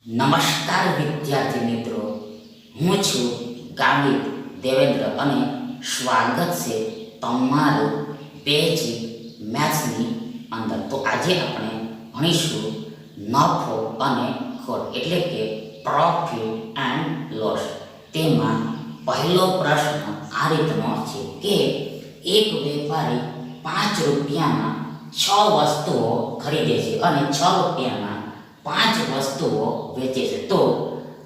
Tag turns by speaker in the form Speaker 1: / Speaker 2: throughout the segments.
Speaker 1: નમસ્કાર વિદ્યાર્થી મિત્રો, હું છું ગામિત દેવેન્દ્ર અને સ્વાગત છે તમારું બેઝિક મેથ્સની અંદર. તો આજે આપણે ભણીશું નફો અને ખોટ એટલે કે પ્રોફિટ એન્ડ લોસ. તેમાં પહેલો પ્રશ્ન આ રીતનો છે કે એક વેપારી 5 રૂપિયામાં 6 વસ્તુઓ ખરીદે છે અને 6 રૂપિયામાં 5 વસ્તુઓ વેચે છે. તો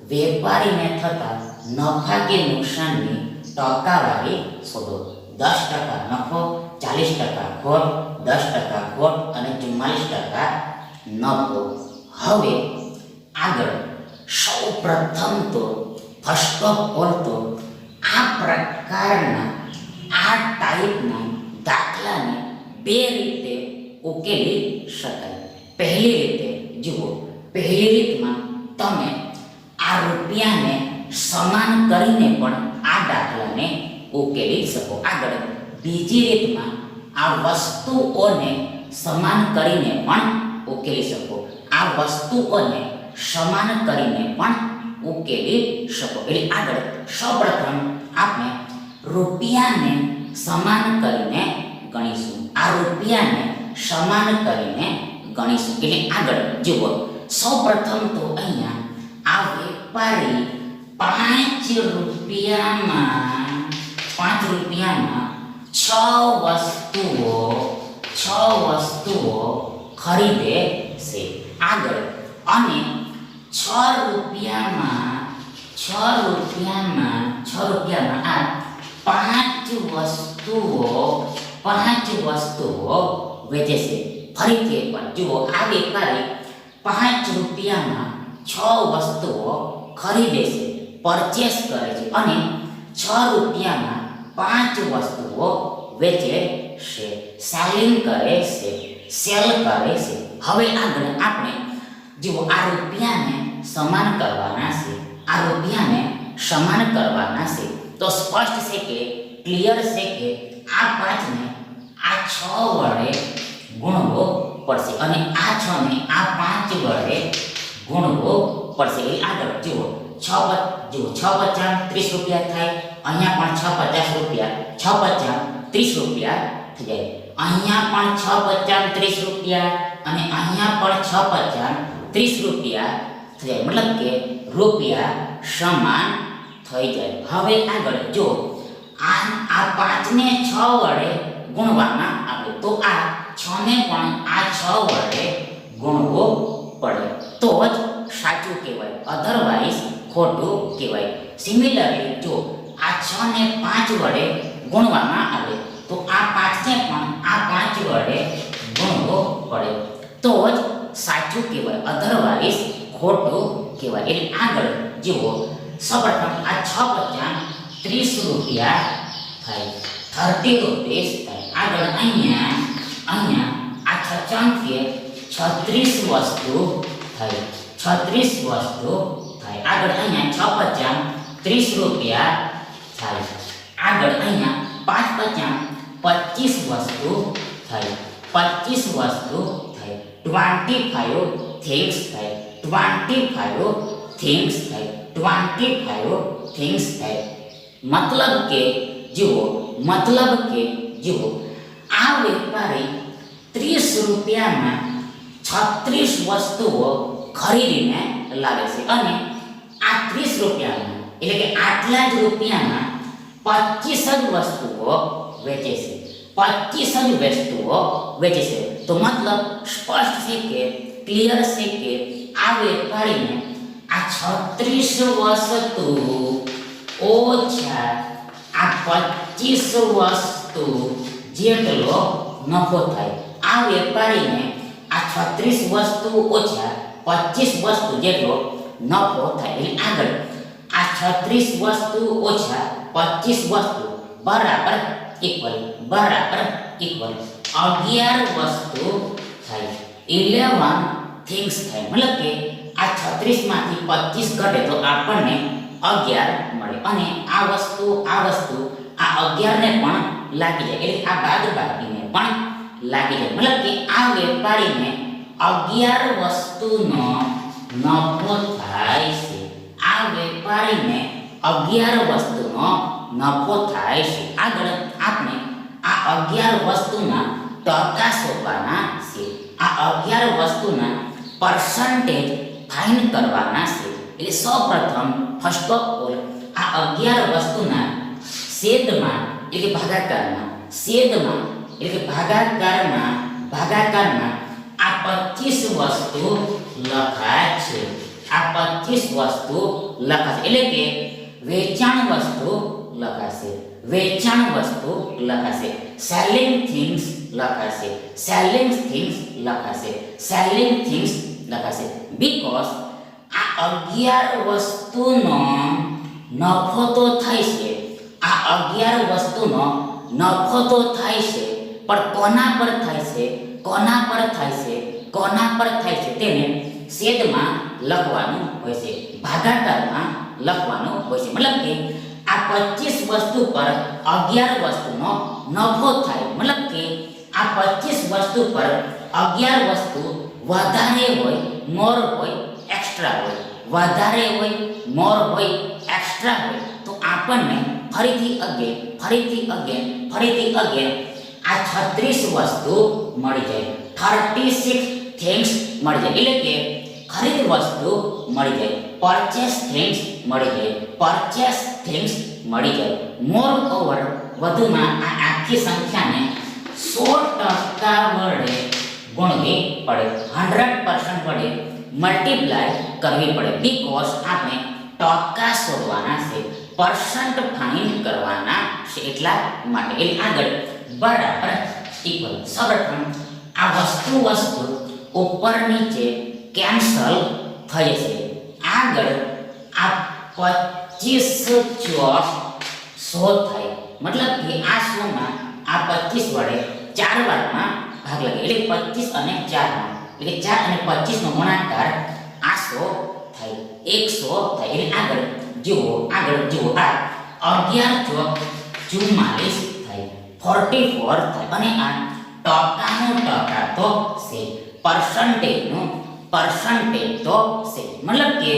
Speaker 1: વેપારીને થતા નફા કે નુકસાનની ટકાવારી શોધો. 10% નફો, 40% ખોટ, 10% ખોટ અને 44% નફો. હવે આગળ સૌ પ્રથમ તો ફર્સ્ટ ઓફ ઓલ તો આ પ્રકારના આ ટાઈપના દાખલાને બે રીતે ઉકેલી શકાય. પહેલી રીતે જુઓ, પહેલી રીતમાં તમે આ રૂપિયાને સમાન કરીને પણ આ દાખલાને ઉકેલી શકો. આગળ બીજી રીતમાં આ વસ્તુઓને સમાન કરીને પણ ઉકેલી શકો. આ વસ્તુઓને સમાન કરીને પણ ઉકેલી શકો. એટલે આગળ સૌપ્રથમ આપણે રૂપિયાને સમાન કરીને ગણીશું. આ રૂપિયાને સમાન કરીને ગણીશું. એટલે આગળ જુઓ, સૌપ્રથમ તો અહીંયા આ વેપારી 5 રૂપિયામાં 6 વસ્તુઓ ખરીદે છે. આગળ અને 6 રૂપિયામાં આ 5 વસ્તુઓ વેચે છે. ફરીથી એકવાર જુઓ, આ વેપારી 5 રૂપિયામાં 6 વસ્તુઓ ખરીદે છે, પરચેસ કરે છે અને 6 રૂપિયામાં 5 વસ્તુઓ વેચે છે, સેલિંગ કરે છે, સેલ કરે છે. હવે આગળ આપણે જુઓ, આ રૂપિયાને સમાન કરવાના છે. આ રૂપિયાને સમાન કરવાના છે તો સ્પષ્ટ છે કે ક્લિયર છે કે આ 5ને આ 6 વડે ગુણવો પડશે અને આ 6 ને આ 5 વડે ગુણવો પડશે. એ આગળ જુઓ, 6 50 30 રૂપિયા થાય. અહીંયા પણ 6 50 રૂપિયા, 6 50 30 રૂપિયા થઈ જાય. અહીંયા પણ 6 50 30 રૂપિયા અને અહીંયા પણ 6 50 30 રૂપિયા થઈ જાય. મતલબ કે રૂપિયા સમાન થઈ જાય. હવે આગળ જો આ 5 ને 6 વડે ગુણવામાં આવે તો આ 6 ને પણ આ 6 વડે ગુણવો પડે તો જ સાચું કહેવાય, અધરવાઇઝ ખોટું કહેવાય. સિમિલરલી જો આ 6 ને 5 વડે ગુણવામાં આવે તો આ 5 ને પણ આ 5 વડે ગુણવો પડે તો જ સાચું કહેવાય, અધરવાઇઝ ખોટું કહેવાય. એટલે આગળ જુઓ, સૌપ્રથમ આ 6 50 30 રૂપિયા થાય, 30 રૂપીસ થાય. આગળ અહીંયા આ 6 કે 36 વસ્તુ થાય, 36 વસ્તુ થાય. આગળ અહીંયા 6 50 30 રૂપિયા થાય. આગળ અહીંયા 5 50 25 વસ્તુ થાય, 25 વસ્તુ થાય. 25 થિંગ્સ થાય, 25 થિંગ્સ થાય, 25 થિંગ્સ થાય. મતલબ કે જુઓ, આ વેપારી 30 રૂપિયામાં 36 વસ્તુઓ ખરીદીને લાવે છે અને આ 30 રૂપિયામાં એટલે કે આટલા જ રૂપિયામાં 25 જ વસ્તુઓ વેચે છે, 25 જ વસ્તુઓ વેચે છે. તો મતલબ સ્પષ્ટ છે કે ક્લિયર છે કે આ વેપારીને આ 36 વસ્તુ ઓછા આ 25 વસ્તુ જેટલો નફો થાય. આ વેપારીને આ 36 વસ્તુ ઓછા 25 વસ્તુ જેટલો નફો થાય. એટલે આગળ આ 36 વસ્તુ ઓછા 25 વસ્તુ બરાબર ઇક્વલ 11 વસ્તુ થાય, 11 થિંગ્સ થાય. મતલબ કે આ 36 માંથી 25 ઘટે તો આપણને 11 મળે અને આ વસ્તુ આ 11 ને પણ લાગી જાય. એટલે આ બાદબાકીને પણ લાગી જાય. મતલબ કે આ વેપારીને 11 વસ્તુનો નફો થાય છે. આ વેપારીને 11 વસ્તુનો નફો થાય છે. આગળ આપણે આ 11 વસ્તુના ટકા શોધવાના છે. આ 11 વસ્તુના પર્સન્ટેજ ફાઇન કરવાના છે. એટલે સૌપ્રથમ ફર્સ્ટ ઓફ ઓલ આ 11 વસ્તુના છેદમાં એટલે કે ભાગાકારમાં એટલે કે ભાગાકારમાં આ 25 વસ્તુ લખાય છે. આ 25 વસ્તુ લખાશે એટલે કે વેચાણ વસ્તુ લખાશે. સેલિંગ થિંગ્સ લખાશે. બીકોઝ આ 11 વસ્તુનો નફો તો થાય છે. આ 11 વસ્તુનો નફો તો થાય છે, પણ કોના પર થાય છે તેને છેદમાં લખવાનું હોય છે, ભાગાકારમાં લખવાનું હોય છે. મતલબ કે આ 25 વસ્તુ પર 11 વસ્તુનો નફો થાય. મતલબ કે આ 25 વસ્તુ પર 11 વસ્તુ વધારે હોય, મોર હોય, એક્સ્ટ્રા હોય, તો આપણને ફરીથી અગેન આ 36 વસ્તુ મળી જાય. 36 થિંગ્સ મળી જાય. એટલે કે ખરીદ વસ્તુ મળી જાય, પરચેસ થિંગ્સ મળી જાય. મોર ઓવર વધુમાં આ આખી સંખ્યાને 100% વડે ગુણવી પડે, 100% વડે મલ્ટીપ્લાય કરવી પડે. બીકોઝ આપણે ટકા શોધવાના છે, પર્સન્ટ ફાઇન કરવાના છે, એટલા માટે. એટલે આગળ બરાબર ઇક્વલ. સૌપ્રથમ આ વસ્તુ ઉપર નીચે કેન્સલ થઈ જશે. આગળ આ 25 ચોક 100 થાય. મતલબ કે આ 100માં આ 25 વડે 4 વારમાં ભાગ લાગે. એટલે 25 અને 4માં એટલે 4 અને 25 નો ગુણાકાર આ 100 થાય, 100 થાય. એટલે આગળ જુઓ આ 11 ચોક 44 થાય, 44 થાય. અને આ ટકા તો છે, પર્સન્ટેજ તો છે. મતલબ કે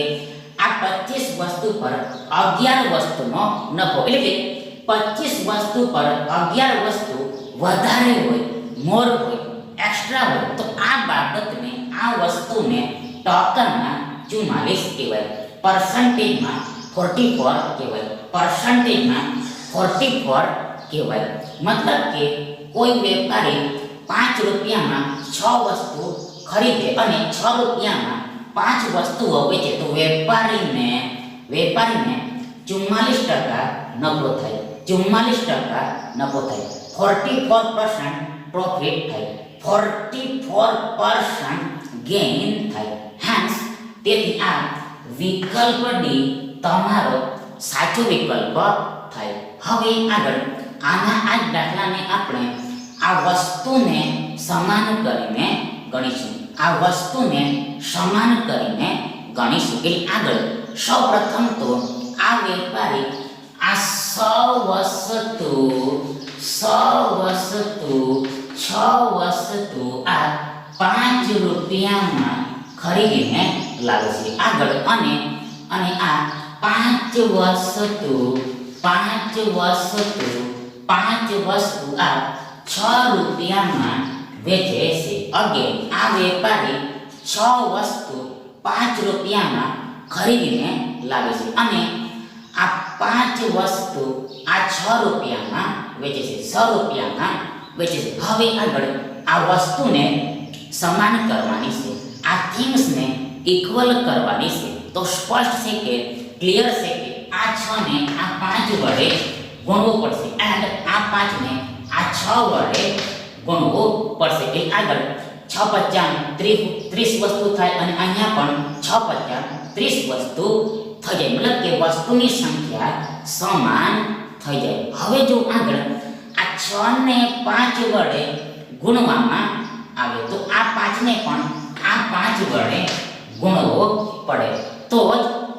Speaker 1: આ 25 વસ્તુ પર 11 વસ્તુનો નફો એટલે કે 25 વસ્તુ પર 11 વસ્તુ વધારે હોય, મોર હોય, એક્સ્ટ્રા હોય, તો આ બાબતને આ વસ્તુને ટકામાં 44 કહેવાય, પર્સન્ટેજમાં 44 કહેવાય. મતલબ કે કોઈ વેપારી 5 રૂપિયામાં 6 વસ્તુ ખરીદે અને 6 રૂપિયામાં 5 વસ્તુઓ વેચે તો વેપારીને 44% નફો થાય. 44% પ્રોફિટ થાય, 44% ગેઇન થાય. હેન્સ તેથી આ વિકલ્પ ડી તમારો સાચો વિકલ્પ થાય. હવે આગળ આ દાખલાને આપણે આ વસ્તુને સમાન કરીને ગણીશું. એટલે આગળ સૌપ્રથમ તો આ વેપારી આ 100 વસ્તુ આ 5 રૂપિયામાં ખરીદીને લાવે છે. આગળ અને આ 5 વસ્તુ આ 6 રૂપિયામાં વેચે છે. અગેન આ વેપારી 6 વસ્તુ 5 રૂપિયામાં ખરીદીને લાવે છે અને આ 5 વસ્તુ આ 6 રૂપિયામાં વેચે છે, 6 રૂપિયામાં વેચે છે. હવે આગળ આ વસ્તુને સમાન કરવાની છે, આ થિંગ્સને ઇક્વલ કરવાની છે. તો સ્પષ્ટ છે કે ક્લિયર છે કે આ 6 ને આ 5 વડે ગુણવું પડશે એન્ડ આ 5 ને આ 6 વડે ગુણવું પડશે. એટલે આગળ 6 × 5 30 વસ્તુ થાય અને અહીંયા પણ 6 × 5 30 વસ્તુ થઈ જાય. મતલબ કે વસ્તુની સંખ્યા સમાન થઈ જાય. હવે જો આગળ આ 6 ને 5 વડે ગુણવામાં આવે તો આ 5 ને પણ આ 5 વડે ગુણવો પડે તો જ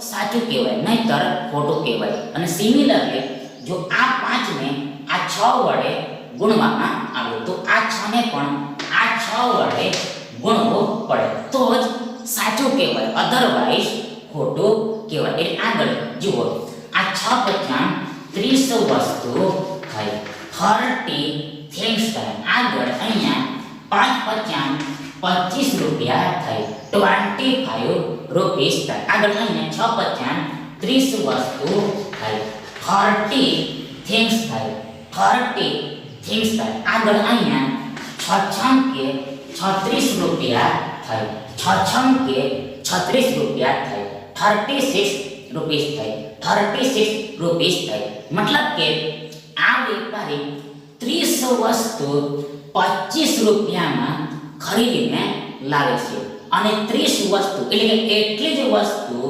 Speaker 1: સાચું કહેવાય, નહીંતર ખોટું કહેવાય. અને સિમિલરલી જો આ 5 ને આ 6 વડે ગુણવામાં આવે તો આ 6 ને પણ આ 6 વડે ગુણવો પડે તો જ સાચું કહેવાય, અધરવાઇઝ ખોટું કહેવાય. એટલે આગળ જુઓ, આ 6×50 30 વસ્તુ થઈ, 30 થિંગ્સ થાય. આગળ અહીંયા 5×50 રૂપિયા થઈ, 25 રૂપીસ થાય. આગળ અહીંયા 6×50 30 વસ્તુ થઈ, 30 થિંગ્સ થાય, 30 થિંગ્સ થાય. આગળ અહીંયા 6×36 રૂપિયા થઈ, 6×36 રૂપિયા થઈ, 36 રૂપીસ થઈ, 36 રૂપીસ થઈ. મતલબ કે આ વેપારી 30 વસ્તુ 25 રૂપિયામાં ખરીદીને લાવે છે અને 30 વસ્તુ એટલે કે એટલી જ વસ્તુઓ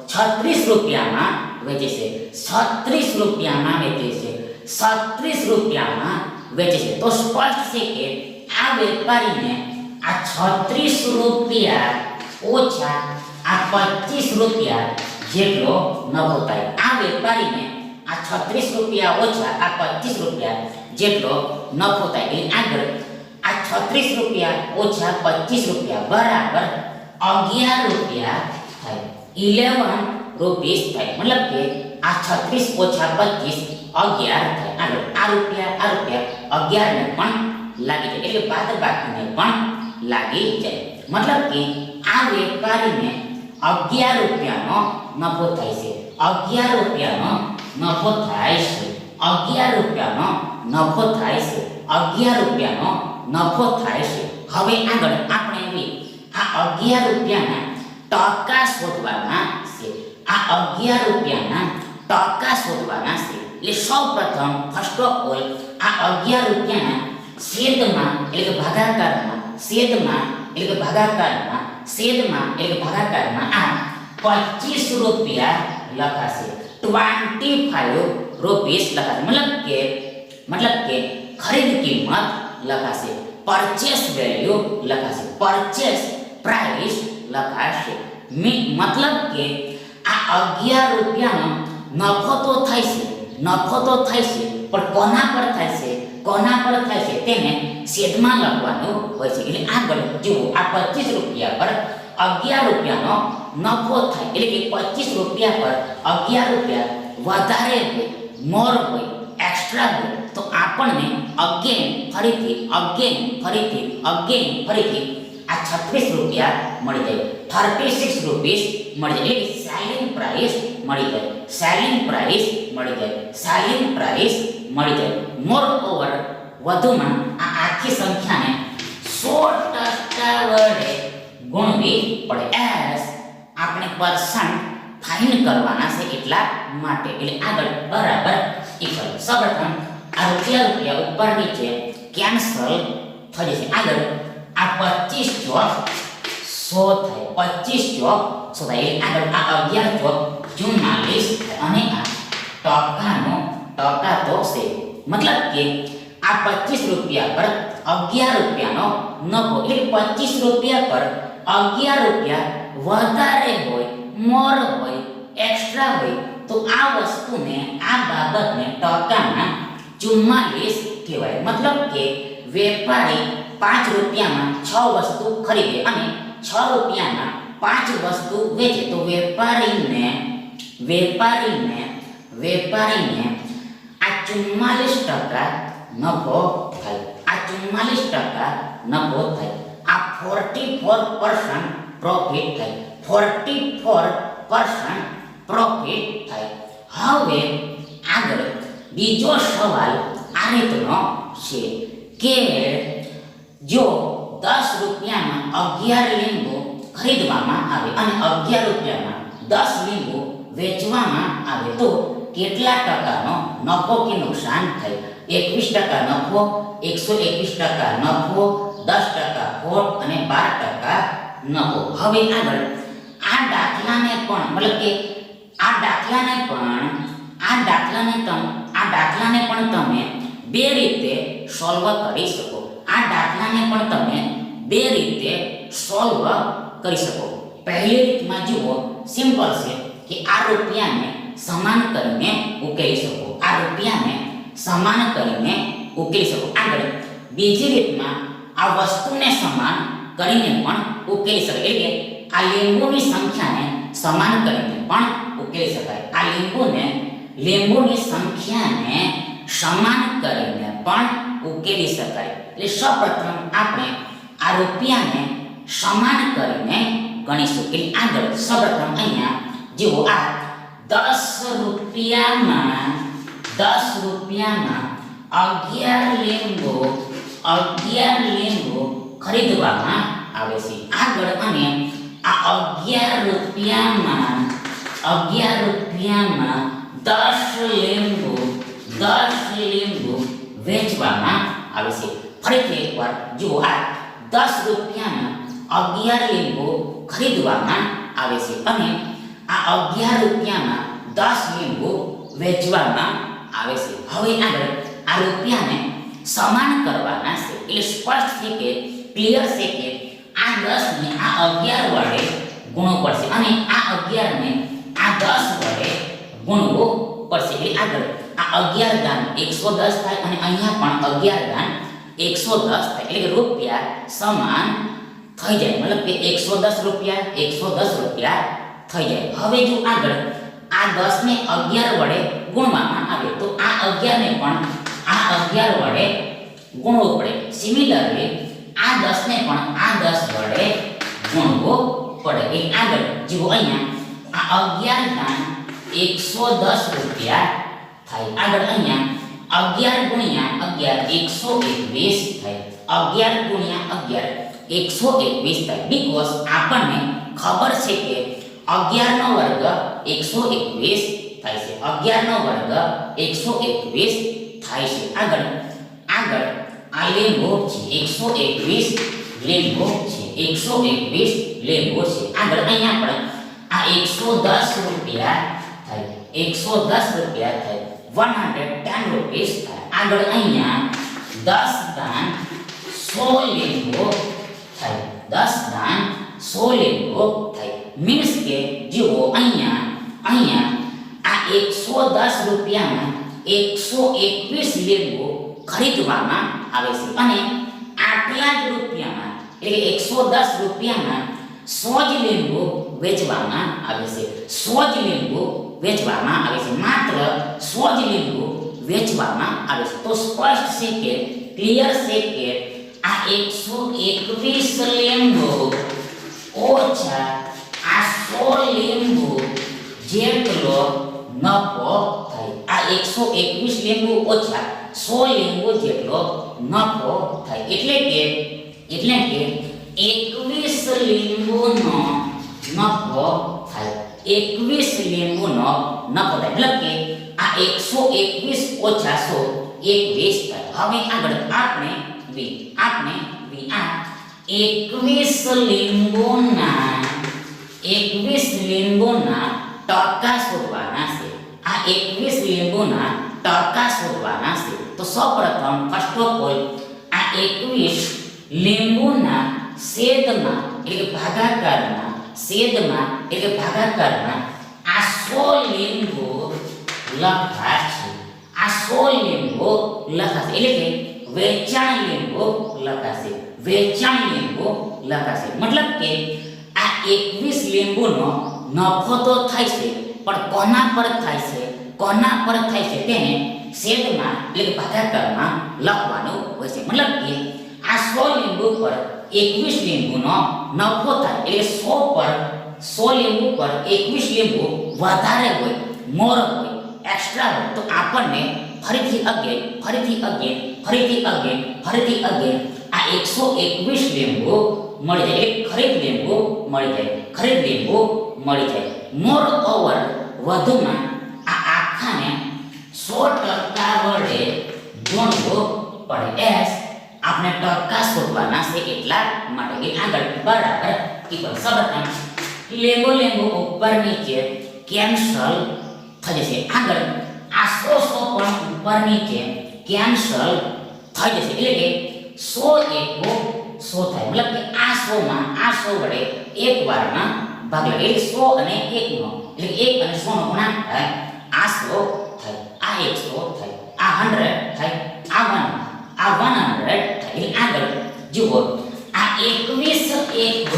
Speaker 1: 36 રૂપિયામાં વેચે છે, 36 રૂપિયામાં વેચે છે, 36 રૂપિયામાં વેચે છે. તો સ્પષ્ટ છે કે આ વેપારીને આ 36 રૂપિયા ઓછા આ 25 રૂપિયા જેટલો નફો થાય. આ વેપારીને આ 36 રૂપિયા ઓછા આ 25 રૂપિયા જેટલો નફો થાય. એટલે આગળ આ 36 રૂપિયા ઓછા 25 રૂપિયા બરાબર 11 રૂપિયા થાય, 11 રૂપીસ થાય. મતલબ કે આ 36 ઓછા 25 11 થાય. આગળ આ રૂપિયા 11 ને પણ લાગી જાય, એટલે બાદબાકીને પણ લાગી જાય. મતલબ કે આ વેપારીને 11 રૂપિયાનો નફો થાય છે, 11 રૂપિયાનો નફો થાય છે, 11 રૂપિયાનો નફો થાય છે, 11 રૂપિયાનો નફો થાય છે. હવે આગળ આપણે આ 11 રૂપિયાના ટકા શોધવાના છે. આ 11 રૂપિયાના ટકા શોધવાના છે. એટલે સૌપ્રથમ ફર્સ્ટ ઓફ ઓલ આ 11 રૂપિયાના છેદમાં એટલે કે ભાગાકારમાં, છેદમાં એટલે કે ભાગાકારમાં, છેદમાં એટલે કે ભાગાકારમાં આ 25 રૂપિયા લખાશે, 25 રૂપીસ લખાશે. મતલબ કે ખરીદ કિંમત લખાશે, પરચેસ વેલ્યુ લખાશે, પરચેસ પ્રાઇસ લખાશે. મતલબ કે આ 11 રૂપિયાનો નફો તો થાય છે, નફો તો થાય છે, પણ કોના પર થાય છે, કોના પર થાય છે તેને છેદમાં લખવાનું હોય છે. એટલે આગળ જુઓ, આ 25 રૂપિયા પર 11 રૂપિયાનો નફો થાય, એટલે કે 25 રૂપિયા પર 11 રૂપિયા વધારે હોય, મોર હોય, એક્સ્ટ્રા હોય, તો આપણને અગેન ફરીથી આ 36 રૂપિયા મળી જાય, 36 રૂપીસ મળી જાય. એટલે સેલિંગ પ્રાઇસ મળી જાય, સેલિંગ પ્રાઇસ મળી જાય, સેલિંગ પ્રાઇસ મળી જાય. મોર ઓવર વધુમાં આ આખી સંખ્યાને 100% વડે ગુણવી પડે. એસ આપણે પર્સન્ટ ફાઇન કરવાના છે એટલા માટે. એટલે આગળ બરાબર ઇક્વલ. સૌપ્રથમ આ રૂપિયા ઉપર નીચે કેન્સલ થઈ જશે. આગળ આ 25 ચોક 100 થાય, 25 ચોક 100 થાય. આગળ આ 11 ચોક 44 અને આ ટકા તો છે. મતલબ કે આ 25 રૂપિયા પર 11 રૂપિયાનો નફો, એટલે 25 રૂપિયા પર 11 રૂપિયા વધારે હોય, મોર હોય, એક્સ્ટ્રા હોય, તો આ વસ્તુને, આ બાબતને ટકામાં 44 કહેવાય. મતલબ કે વેપારી 5 રૂપિયામાં 6 વસ્તુ ખરીદે અને 6 રૂપિયામાં 5 વસ્તુ વેચે, તો વેપારીને આ 44% નફો થાય, આ 44% નફો થાય. આ 44% પ્રોફિટ થાય, 44% પ્રોફિટ થાય. હવે આગળ બીજો સવાલ આ રીતનો છે કે જો 10 રૂપિયામાં 11 લીંબુ ખરીદવામાં આવે અને 11 રૂપિયામાં 10 લીંબુ વેચવામાં આવે તો કેટલા ટકાનો નફો કે નુકસાન થાય? 21% નફો, 121% નફો, 10% ખોટ અને 12% નફો. હવે આગળ આ દાખલાને પણ તમે બે રીતે સોલ્વ કરી શકો. આ દાખલાને પણ તમે બે રીતે સોલ્વ કરી શકો. પહેલી રીતમાં જુઓ, સિમ્પલ છે કે આ રૂપિયાને સમાન કરીને ઉકેલી શકો, આ રૂપિયાને સમાન કરીને ઉકેલી શકો. આગળ બીજી રીતમાં આ વસ્તુને સમાન કરીને પણ ઉકેલી શકાય. એટલે આ લીંબુની સંખ્યાને સમાન કરીને પણ ઉકેલી શકાય. આ લીંબુની સંખ્યાને સમાન કરીને પણ ઉકેલી શકાય. એટલે સૌપ્રથમ આપણે આ રૂપિયાને સમાન કરીને ગણીશું. એટલે આગળ સૌપ્રથમ અહીંયા જુઓ, આ 10 રૂપિયામાં 11 લીંબુ ખરીદવામાં આવે છે. આગળ અને આ 11 રૂપિયામાં 10 લીંબુ વેચવામાં આવે છે. ફરીથી એકવાર જુઓ, આ 10 રૂપિયામાં 11 લીંબુ ખરીદવામાં આવે છે અને આ 11 રૂપિયામાં 10 લીંબુ વેચવામાં આવે છે. હવે આગળ આ રૂપિયાને સમાન કરવાના છે. એટલે સ્પષ્ટ છે કે ક્લિયર છે કે આ 10 ને આ 11 વડે ગુણવું પડશે અને આ 11 ને આ 10 વડે ગુણવું પડશે. એટલે આગળ આ 11 દાન 110 થાય અને અહીંયા પણ 11 દાન 110 થાય. એટલે કે રૂપિયા સમાન થઈ જાય. મતલબ કે 110 રૂપિયા થઈ જાય. હવે જો આગળ આ 10 ને 11 વડે ગુણવામાં આવે તો આ 11 ને પણ આ 11 વડે ગુણવું પડે. સિમિલરલી આ 10 ને પણ આ 10 વડે ગુણવું પડે. એ આગળ જુઓ, અહીંયા આ 11 દાન 110 રૂપિયા થાય. આગળ અહીંયા 11 ગુણ્યા 11 121 થાય. 11 ગુણ્યા 11 121 થાય. બીકોઝ આપણને ખબર છે કે 11 નો વર્ગ 121 થાય છે. 11 નો વર્ગ 121 થાય છે. આગળ આ લીંબુ છે 121 લીંબુ છે 121 લીંબુ છે. આગળ અહીંયા પણ આ 110 રૂપિયા થાય. 110 રૂપિયા થાય. 110 રૂપીસ થાય. આગળ અહીંયા 10 દાન 100 લીંબુ થાય. 10 દાન 100 લીંબુ થાય. મીન્સ કે જુઓ, અહીંયા આ 110 રૂપિયામાં 121 લીંબુ ખરીદવામાં આવે છે અને આટલા જ રૂપિયામાં એટલે 110 રૂપિયામાં 100 જ લીંબુ વેચવામાં આવે છે. 100 જ લીંબુ વેચવામાં આવે છે. માત્ર 100 જ લીંબુ વેચવામાં આવે છે. તો સ્પષ્ટ છે કે ક્લિયર છે કે આ 121 લીંબુ ઓછા આ 100 લીંબુ જેટલો નફો થાય. આ 121 લીંબુ ઓછા 100 લીંબુ જેટલો નફો થાય. એટલે કે 21 લીંબુનો નફો થાય. 21 લીંબુનો નફો થાય. મતલબ કે આ 121 ઓછા 100 21 થાય. હવે આગળ આપણે આ 21 લીંબુના ટકા શોધવાના છે. આ 21 લીંબુના ટકા શોધવાના છે. તો સૌપ્રથમ ફર્સ્ટ ઓફ ઓલ આ 21 લીંબુના છેદમાં એટલે ભાગાકારના આ 100 લીંબુ લખાશે. આ 100 લીંબુ લખાશે. એટલે કે વેચાણ લીંબુ લખાશે. મતલબ કે આ 21 લીંબુનો નફો તો થાય છે, પણ કોના પર થાય છે તેને છેદમાં એટલે ભાગાકારમાં લખવાનું હોય છે. મતલબ કે આ 100 લીંબુ પર 21 લીંબુનો નફો થાય. એટલે 100 લીંબુ પર 21 લીંબુ વધારે હોય, મોર હોય, એક્સ્ટ્રા હોય તો આપણને ફરીથી આ 121 લીંબુ મળી જાય. એટલે ખરીદ લીંબુ મળી જાય. મોર ઓવર વધુમાં આ આખાને 100% વડે ગુણવું પડે. એસ આપણે ટકા શોધવાના છે એટલા માટે. આગળ બરાબર ઇક્વલ સૌપ્રથમ લીંબુ ઉપર નીચે કેન્સલ થઈ જશે. આગળ આ 100 પણ ઉપર નીચે કેન્સલ થઈ જશે. એટલે કે 100 100 થાય. મતલબ કે આ 100 વડે એક વારમાં ભાગ લાગે. એટલે 100 અને 1 નો એટલે 1 અને 100 નો ગુણાકાર થાય. આ 100 થાય, આ 100 થાય, આ 100 થાય, આ 100 થાય. એટલે આગળ જુઓ, આ 21 એક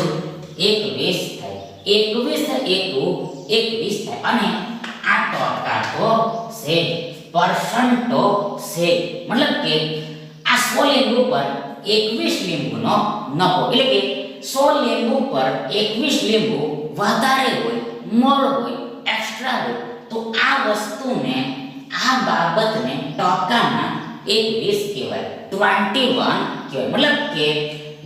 Speaker 1: 21 થાય, 21 થાય અને આ ટકા તો છે, પરસન્ટ તો છે, મતલબ કે આ 100 લીંબુ પર 21 લીંબુનો નફો, એટલે કે 100 લીંબુ પર 21 લીંબુ વધારે હોય, મોર હોય, એક્સ્ટ્રા હોય, તો આ વસ્તુને, આ બાબતને ટકામાં 21 કહેવાય, 21 કહેવાય. મતલબ કે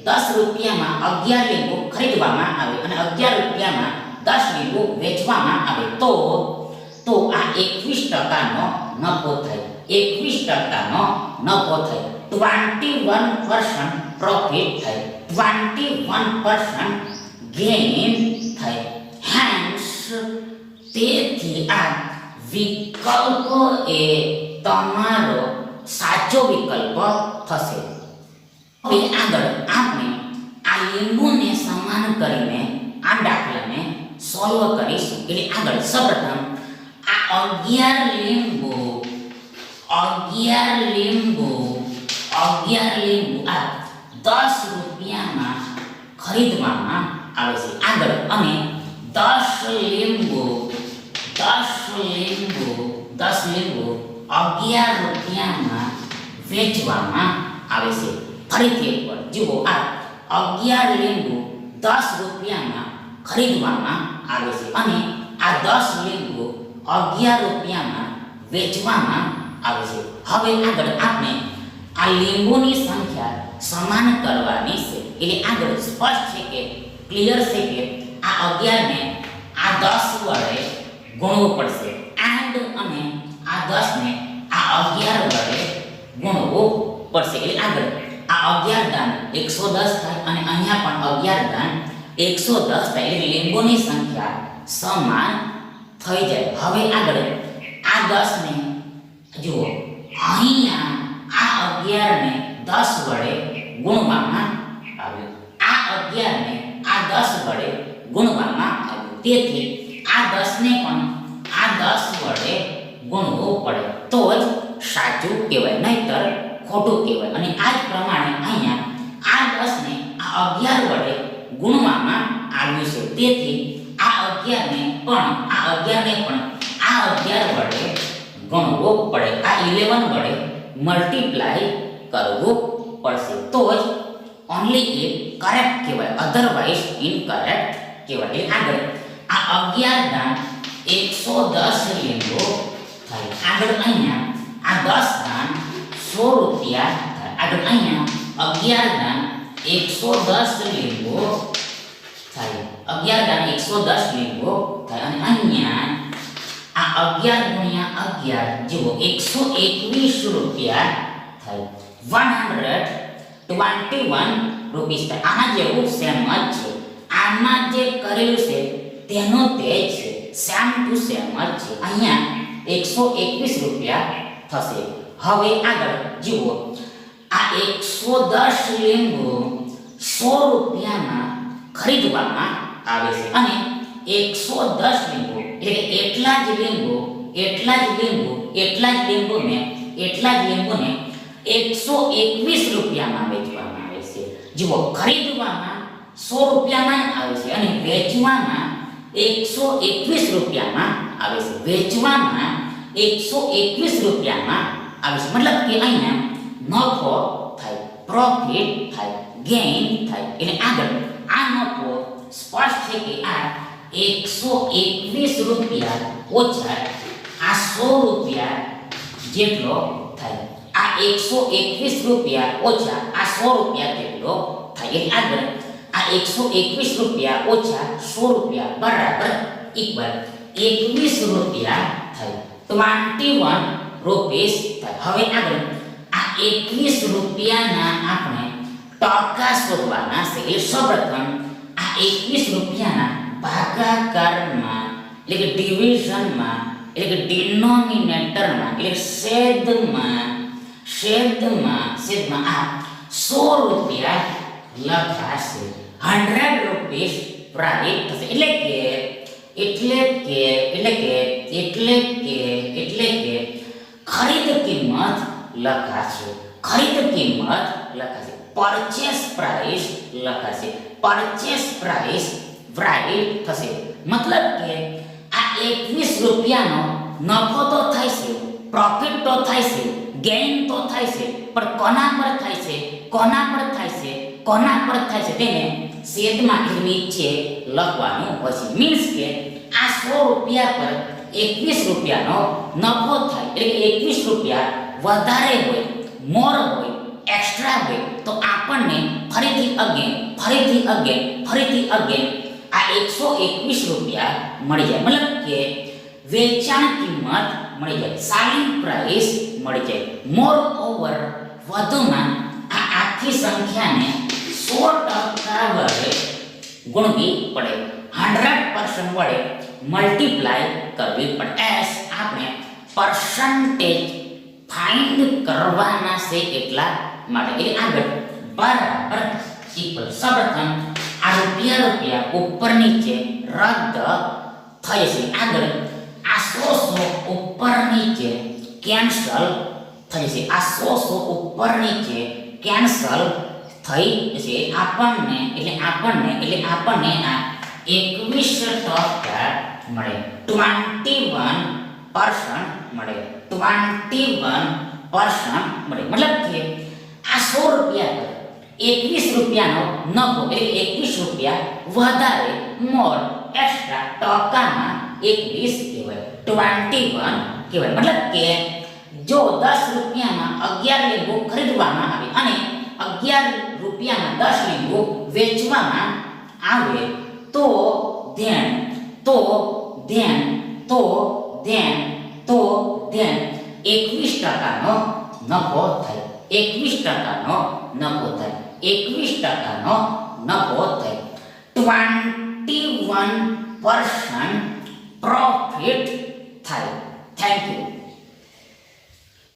Speaker 1: 10 રૂપિયામાં 11 લીંબુ ખરીદવામાં આવે અને 11 રૂપિયામાં 10 લીંબુ વેચવામાં આવે તો આ 21% નફો થાય, 21% નફો થાય, 21% પ્રોફિટ થાય, 21% ગેઇન થાય. હેન્સ તેથી આ વિકલ્પ એ તમારો સાચો વિકલ્પ થશે. હવે આગળ આપણે આ લીંબુને સમાન કરીને આ દાખલાને સોલ્વ કરીશું. એટલે આગળ સૌપ્રથમ આ 11 લીંબુ આ 10 રૂપિયામાં ખરીદવામાં આવે છે. આગળ અને 10 લીંબુ 11 રૂપિયામાં વેચવામાં આવે છે. ફરીથી એકવાર જુઓ, આ 11 લીંબુ 10 રૂપિયામાં ખરીદવામાં આવે છે અને આ 10 લીંબુ 11 રૂપિયામાં વેચવામાં આવે છે. હવે આગળ આપણે આ લીંબુની સંખ્યા સમાન કરવાની છે. એટલે આગળ સ્પષ્ટ છે કે ક્લિયર છે કે આ 11 ને આ 10 વડે ગુણવું પડશે એન્ડ અને આ 10 ને આ 11 વડે ગુણવું પડશે. એટલે આગળ આ 11 દાન 110 થાય અને અહીંયા પણ 11 દાન 110 થાય. એટલે લીંબુની સંખ્યા સમાન થઈ જાય. હવે આગળ આ 10 ને જુઓ, અહીંયા આ 11 ને 10 વડે ગુણવામાં આવ્યું, આ 11 ને આ 10 વડે ગુણવામાં આવ્યું. તેથી આ 10 ને પણ આ 10 વડે ગુણવું પડે તો જ સાચું કહેવાય, નહીતર ખોટું કહેવાય. અને આ જ પ્રમાણે અહીંયા આ 10 ને આ 11 વડે ગુણવામાં આવ્યું છે. તેથી આ 11 ને પણ આ 11 વડે ગુણવું પડે, આ 11 વડે મલ્ટીપ્લાય કરવું પડશે તો જ ઓન્લી એ કરેક્ટ કહેવાય, અધરવાઇઝ ઇનકરેક્ટ કહેવાય. આગળ આ 11 દાન 110 લીંબુ થાય. આગળ અહીંયા આ 10 દાન 100 રૂપિયા થાય. આગળ અહીંયા 11 દાન 110 લીંબુ થાય, 11 દાન 110 લીંબુ થાય અને અહીંયા આ 11 ગુણ્યા 11 જુઓ 121 રૂપિયા થાય, 121 રૂપીસ થાય. આના જેવું સેમ જ છે, આમાં જે કરેલું છે તેનો તે છે, સેમ ટુ સેમ જ છે. અહીંયા 121 રૂપિયા થશે. હવે આગળ જુઓ, આ 110 લીંબુ 100 રૂપિયામાં ખરીદવામાં આવે છે અને 110 લીંબુ એટલે એટલા જ લીંબુને 121 રૂપિયામાં વેચવામાં આવે છે. જુઓ, ખરીદવામાં 100 રૂપિયામાં આવે છે અને વેચવામાં 121 રૂપિયામાં આવે છે. વેચવામાં 121 રૂપિયામાં આવે છે. મતલબ કે અહીંયા નફો થાય, પ્રોફિટ થાય, ગેઇન થાય. એટલે આગળ આ નફો સ્પષ્ટ છે કે આ 121 રૂપિયા ઓછા આ 100 રૂપિયા જેટલો થાય. આ 121 રૂપિયા ઓછા આ 100 રૂપિયા જેટલો થાય. એટલે આગળ આ 121 રૂપિયા ઓછા 100 રૂપિયા બરાબર ઇક્વલ 21 રૂપિયા થાય, 21 રૂપીસ થાય. હવે આગળ આ 21 રૂપિયાના આપણે ટકા શોધવાના છે. એટલે સૌપ્રથમ આ 21 રૂપિયાના ભાગાકારમાં એટલે કે ડિવિઝનમાં એટલે કે ડિનોમિનેટરમાં એટલે છેદમાં આ 100 રૂપિયા લખાશે, 100 રૂપીસ પ્રાઇસ થશે. એટલે કે ખરીદ કિંમત લખાશે, પરચેસ પ્રાઇસ લખાશે, પરચેસ પ્રાઇસ રાઈટ થશે. મતલબ કે આ 21 રૂપિયાનો નફો તો થાય છે, પ્રોફિટ તો થાય છે, ગેઇન તો થાય છે, પણ કોના પર થાય છે, કોના પર થાય છે, કોના પર થાય છે તેને છેદમાં નીચે લખવાનું હોય છે. મીન્સ કે આ 100 રૂપિયા પર 21 રૂપિયાનો નફો થાય, એટલે કે 21 રૂપિયા વધારે હોય, મોર હોય, એક્સ્ટ્રા હોય, તો આપણને ફરીથી અગેન આ 121 રૂપિયા મળી જાય. મતલબ કે વેચાણ કિંમત મળી જાય, સેલિંગ પ્રાઇસ મળી જાય. મોર ઓવર વધુમાં આ આખી સંખ્યાને 100% વડે ગુણવી પડે, 100% વડે મલ્ટીપ્લાય કરવી પડે. એસ આપણે પર્સન્ટેજ ફાઇન્ડ કરવાના છે એટલા માટે. એટલે આગળ બરાબર ઇક્વલ સૌપ્રથમ આ રૂપિયા ઉપર નીચે રદ થઈ છે. આગળ આ 100 ઉપર નીચે કેન્સલ થઈ છે. આ 100 ઉપર નીચે કેન્સલ થઈ છે. આપણને આ 21% મળે, 21% મળે, 21% મળે. મતલબ કે આ 100 રૂપિયા પર 21 રૂપિયાનો નફો, એટલે 21 રૂપિયા વધારે, મોર, એક્સ્ટ્રા, ટકામાં 21 કહેવાય, 21 કહેવાય. મતલબ કે જો 10 રૂપિયામાં 11 લીંબુ ખરીદવામાં આવે અને 11 રૂપિયામાં 10 લીંબુ વેચવામાં આવે તો ધેન 21%નો નફો થાય, 21%નો નફો થાય, 21%નો નફો થાય, 21% પ્રોફિટ થાય. Thank you.